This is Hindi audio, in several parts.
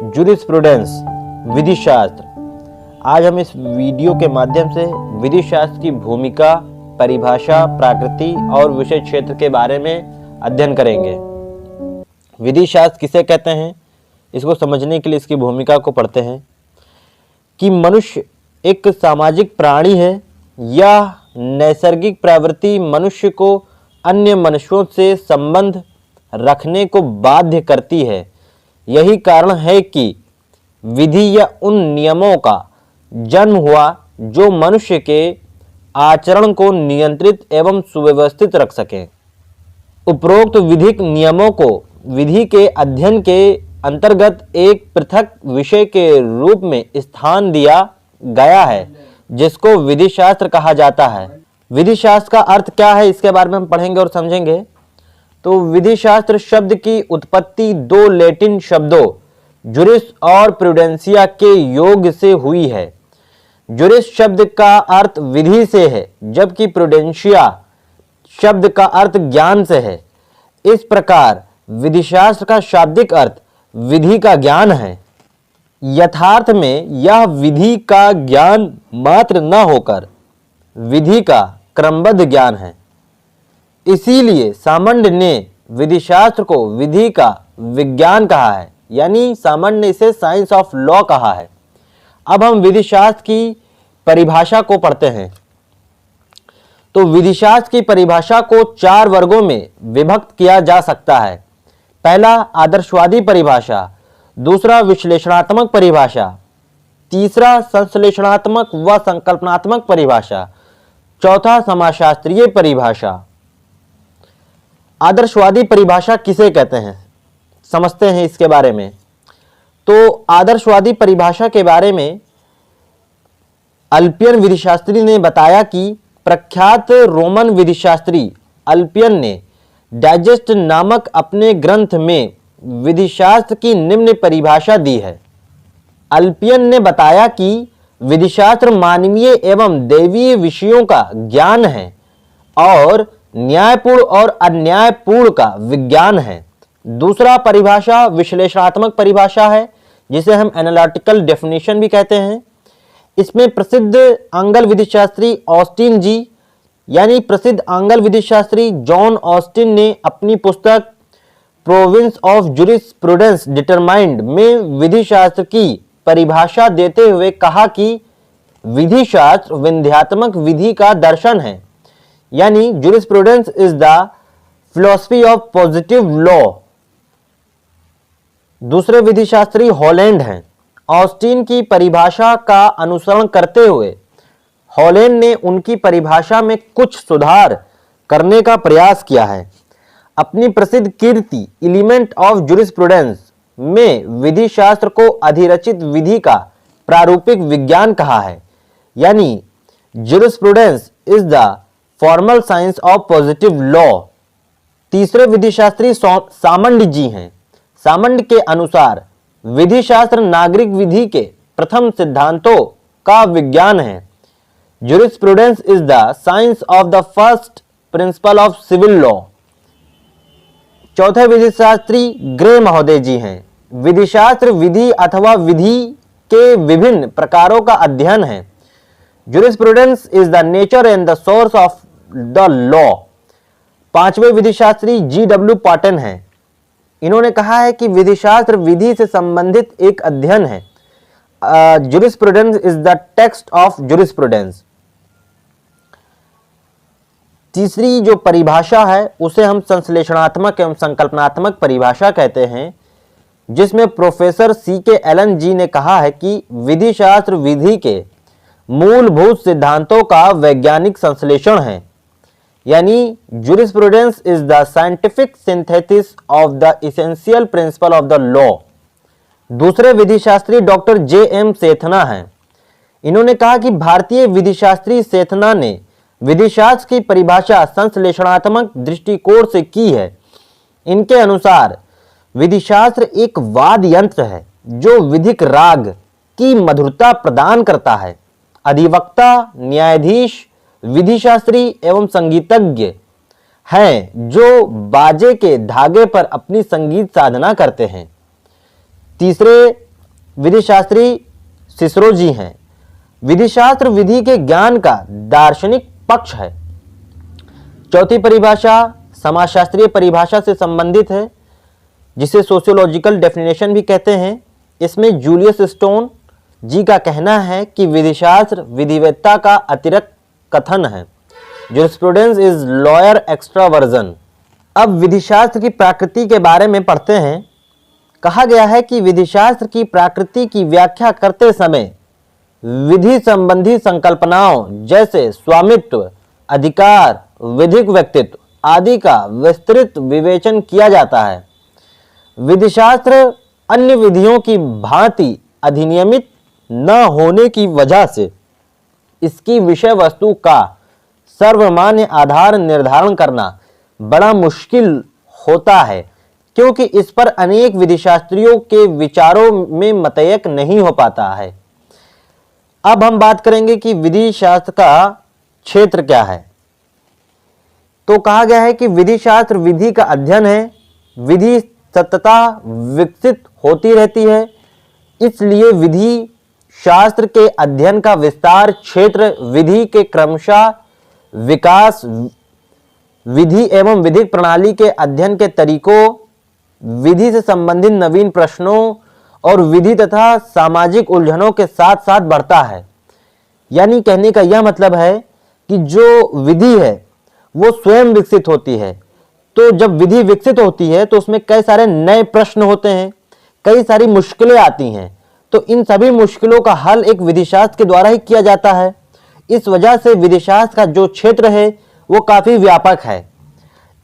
जूरिस्प्रूडेंस, विधि शास्त्र। आज हम इस वीडियो के माध्यम से विधि शास्त्र की भूमिका, परिभाषा, प्रकृति और विषय क्षेत्र के बारे में अध्ययन करेंगे। विधि शास्त्र किसे कहते हैं, इसको समझने के लिए इसकी भूमिका को पढ़ते हैं कि मनुष्य एक सामाजिक प्राणी है या नैसर्गिक प्रवृत्ति मनुष्य को अन्य मनुष्यों से संबंध रखने को बाध्य करती है। यही कारण है कि विधि या उन नियमों का जन्म हुआ जो मनुष्य के आचरण को नियंत्रित एवं सुव्यवस्थित रख सकें। उपरोक्त विधिक नियमों को विधि के अध्ययन के अंतर्गत एक पृथक विषय के रूप में स्थान दिया गया है, जिसको विधि शास्त्र कहा जाता है। विधि शास्त्र का अर्थ क्या है, इसके बारे में हम पढ़ेंगे और समझेंगे। तो विधि शास्त्र शब्द की उत्पत्ति दो लैटिन शब्दों जुरिस और प्रूडेंसिया के योग से हुई है। जुरिस शब्द का अर्थ विधि से है, जबकि प्रूडेंसिया शब्द का अर्थ ज्ञान से है। इस प्रकार विधिशास्त्र का शाब्दिक अर्थ विधि का ज्ञान है। यथार्थ में यह विधि का ज्ञान मात्र न होकर विधि का क्रमबद्ध ज्ञान है। इसीलिए सामंड ने विधिशास्त्र को विधि का विज्ञान कहा है, यानी सामंड ने इसे साइंस ऑफ लॉ कहा है। अब हम विधिशास्त्र की परिभाषा को पढ़ते हैं। तो विधिशास्त्र की परिभाषा को 4 वर्गों में विभक्त किया जा सकता है। पहला आदर्शवादी परिभाषा, दूसरा विश्लेषणात्मक परिभाषा, तीसरा संश्लेषणात्मक व संकल्पनात्मक परिभाषा, चौथा समाजशास्त्रीय परिभाषा। आदर्शवादी परिभाषा किसे कहते हैं, समझते हैं इसके बारे में। तो आदर्शवादी परिभाषा के बारे में अल्पियन विधिशास्त्री ने बताया कि प्रख्यात रोमन विधिशास्त्री अल्पियन ने डाइजेस्ट नामक अपने ग्रंथ में विधिशास्त्र की निम्न परिभाषा दी है। अल्पियन ने बताया कि विधिशास्त्र मानवीय एवं दैवीय विषयों का ज्ञान है और न्यायपूर्ण और अन्यायपूर्ण का विज्ञान है। दूसरा परिभाषा विश्लेषणात्मक परिभाषा है, जिसे हम एनालिटिकल डेफिनेशन भी कहते हैं। इसमें प्रसिद्ध आंग्ल विधिशास्त्री ऑस्टिन जी, यानी प्रसिद्ध आंग्ल विधिशास्त्री जॉन ऑस्टिन ने अपनी पुस्तक प्रोविंस ऑफ जूरिस्प्रूडेंस डिटरमाइंड में विधिशास्त्र की परिभाषा देते हुए कहा कि विधिशास्त्र विन्यात्मक विधि का दर्शन है, यानी jurisprudence is the philosophy of positive law. दूसरे विधिशास्त्री हॉलैंड हैं। ऑस्टिन की परिभाषा का अनुसरण करते हुए हॉलैंड ने उनकी परिभाषा में कुछ सुधार करने का प्रयास किया है। अपनी प्रसिद्ध कीर्ति एलिमेंट ऑफ जूरिस्प्रूडेंस में विधि शास्त्र को अधिरचित विधि का प्रारूपिक विज्ञान कहा है, यानी jurisprudence is the formal science of positive law. तीसरे विधिशास्त्री सामंड जी हैं। सामंड के अनुसार विधि शास्त्र नागरिक विधि के प्रथम सिद्धांतों का विज्ञान है। Jurisprudence is the science of the first principle of civil law. चौथे विधिशास्त्री ग्रे महोदय जी हैं। विधिशास्त्र विधि अथवा विधि के विभिन्न प्रकारों का अध्ययन है। Jurisprudence is the nature and the source of the law. पांचवें विधिशास्त्री जी.डब्ल्यू. पाटन हैं। इन्होंने कहा है कि विधिशास्त्र विधि से संबंधित एक अध्ययन है। Jurisprudence is the text of jurisprudence. तीसरी जो परिभाषा है उसे हम संश्लेषणात्मक एवं संकल्पनात्मक परिभाषा कहते हैं, जिसमें प्रोफेसर C.K. एलन जी ने कहा है कि विधिशास्त्र विधि के मूलभूत सिद्धांतों का वैज्ञानिक संश्लेषण है, यानी jurisprudence is the scientific synthesis of the essential principle of the law. दूसरे विधिशास्त्री डॉक्टर J.M. सेथना हैं। इन्होंने कहा कि भारतीय विधिशास्त्री सेथना ने विधिशास्त्र की परिभाषा संश्लेषणात्मक दृष्टिकोण से की है। इनके अनुसार विधिशास्त्र एक वाद यंत्र है जो विधिक राग की मधुरता प्रदान करता है। अधिवक्ता, न्यायाधीश, विधिशास्त्री एवं संगीतज्ञ हैं जो बाजे के धागे पर अपनी संगीत साधना करते हैं। तीसरे विधि शास्त्री सिसरो जी हैं। विधि शास्त्र विधि के ज्ञान का दार्शनिक पक्ष है। चौथी परिभाषा समाजशास्त्रीय परिभाषा से संबंधित है, जिसे सोशियोलॉजिकल डेफिनेशन भी कहते हैं। इसमें जूलियस स्टोन जी का कहना है कि विधिशास्त्र विधिवेत्ता का अतिरिक्त कथन है। Jurisprudence is lawyer extra version. अब विधिशास्त्र की प्रकृति के बारे में पढ़ते हैं। कहा गया है कि विधिशास्त्र की प्रकृति की व्याख्या करते समय विधि संबंधी संकल्पनाओं जैसे स्वामित्व, अधिकार, विधिक व्यक्तित्व आदि का विस्तृत विवेचन किया जाता है। विधिशास्त्र अन्य विधियों की भांति अधिनियमित न होने की वजह से इसकी विषय वस्तु का सर्वमान्य आधार निर्धारण करना बड़ा मुश्किल होता है, क्योंकि इस पर अनेक विधिशास्त्रियों के विचारों में मतैक नहीं हो पाता है। अब हम बात करेंगे कि विधि शास्त्र का क्षेत्र क्या है। तो कहा गया है कि विधि शास्त्र विधि का अध्ययन है। विधि सततः विकसित होती रहती है, इसलिए विधि शास्त्र के अध्ययन का विस्तार क्षेत्र विधि के क्रमशः विकास, विधि एवं विधिक प्रणाली के अध्ययन के तरीकों, विधि से संबंधित नवीन प्रश्नों और विधि तथा सामाजिक उलझनों के साथ साथ बढ़ता है। यानी कहने का यह मतलब है कि जो विधि है वो स्वयं विकसित होती है। तो जब विधि विकसित होती है तो उसमें कई सारे नए प्रश्न होते हैं, कई सारी मुश्किलें आती हैं। तो इन सभी मुश्किलों का हल एक विधिशास्त्र के द्वारा ही किया जाता है। इस वजह से विधिशास्त्र का जो क्षेत्र है वो काफ़ी व्यापक है।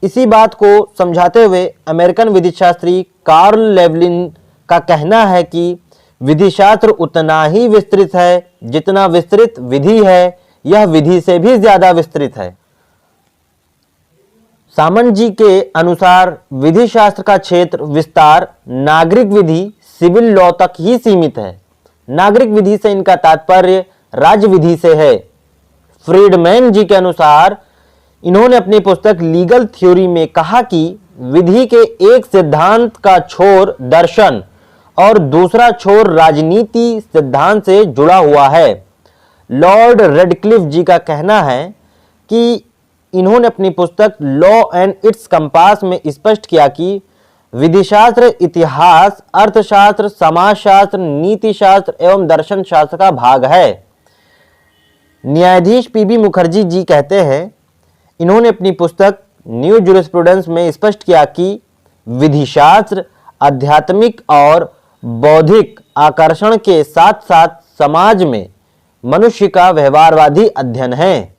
इसी बात को समझाते हुए अमेरिकन विधिशास्त्री कार्ल लेवलिन का कहना है कि विधिशास्त्र उतना ही विस्तृत है जितना विस्तृत विधि है। यह विधि से भी ज्यादा विस्तृत है। सामंत जी के अनुसार विधि शास्त्र का क्षेत्र विस्तार नागरिक विधि सिविल लॉ तक ही सीमित है। नागरिक विधि से इनका तात्पर्य राज्य विधि से है। फ्रीडमैन जी के अनुसार इन्होंने अपनी पुस्तक लीगल थ्योरी में कहा कि विधि के एक सिद्धांत का छोर दर्शन और दूसरा छोर राजनीति सिद्धांत से जुड़ा हुआ है। लॉर्ड रेडक्लिफ जी का कहना है कि इन्होंने अपनी पुस्तक लॉ एंड इट्स कंपास में स्पष्ट किया कि विधिशास्त्र इतिहास, अर्थशास्त्र, समाजशास्त्र, नीतिशास्त्र एवं दर्शन शास्त्र का भाग है। न्यायाधीश पीबी मुखर्जी जी कहते हैं, इन्होंने अपनी पुस्तक न्यू जूरिस्प्रूडेंस में स्पष्ट किया कि विधिशास्त्र आध्यात्मिक और बौद्धिक आकर्षण के साथ साथ समाज में मनुष्य का व्यवहारवादी अध्ययन है।